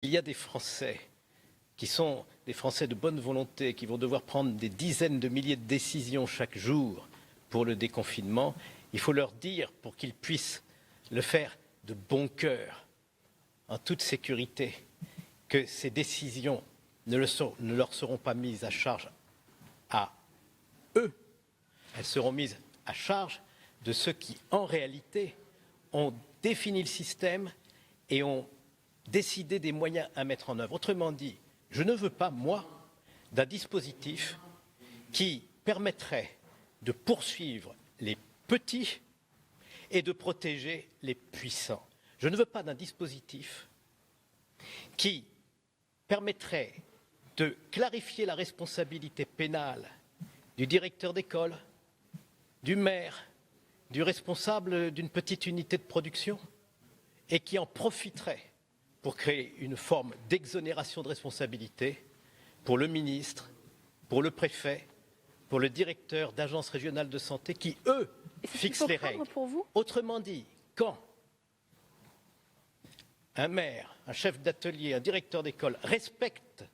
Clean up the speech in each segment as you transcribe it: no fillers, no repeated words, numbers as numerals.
Il y a des Français qui sont des Français de bonne volonté, qui vont devoir prendre des dizaines de milliers de décisions chaque jour pour le déconfinement. Il faut leur dire, pour qu'ils puissent le faire de bon cœur, en toute sécurité, que ces décisions ne leur seront pas mises à charge à eux. Elles seront mises à charge de ceux qui, en réalité, ont défini le système et ont décidé des moyens à mettre en œuvre. Autrement dit, je ne veux pas, moi, d'un dispositif qui permettrait de poursuivre les petits et de protéger les puissants. Je ne veux pas d'un dispositif qui permettrait de clarifier la responsabilité pénale du directeur d'école, du maire, du responsable d'une petite unité de production et qui en profiterait pour créer une forme d'exonération de responsabilité pour le ministre, pour le préfet, pour le directeur d'agence régionale de santé qui, eux, fixent les règles. Pour vous ? Autrement dit, quand un maire, un chef d'atelier, un directeur d'école respecte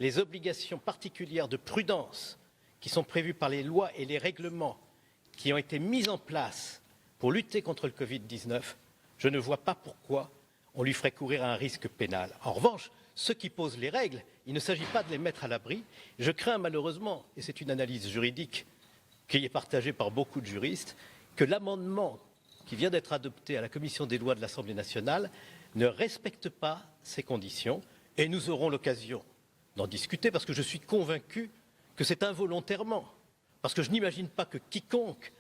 les obligations particulières de prudence qui sont prévues par les lois et les règlements qui ont été mis en place pour lutter contre le Covid-19, je ne vois pas pourquoi on lui ferait courir un risque pénal. En revanche, ceux qui posent les règles, il ne s'agit pas de les mettre à l'abri. Je crains malheureusement, et c'est une analyse juridique qui est partagée par beaucoup de juristes, que l'amendement qui vient d'être adopté à la commission des lois de l'Assemblée nationale ne respecte pas ces conditions. Et nous aurons l'occasion d'en discuter parce que je suis convaincu que c'est involontairement. Parce que je n'imagine pas que quiconque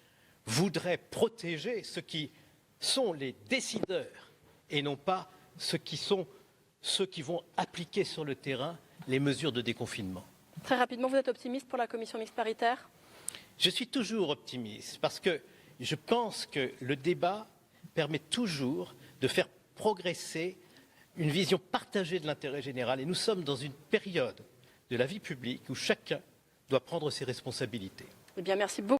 voudrait protéger ceux qui sont les décideurs et non pas ceux qui vont appliquer sur le terrain les mesures de déconfinement. Très rapidement, vous êtes optimiste pour la commission mixte paritaire ? Je suis toujours optimiste parce que je pense que le débat permet toujours de faire progresser une vision partagée de l'intérêt général. Et nous sommes dans une période de la vie publique où chacun doit prendre ses responsabilités. Eh bien, merci beaucoup.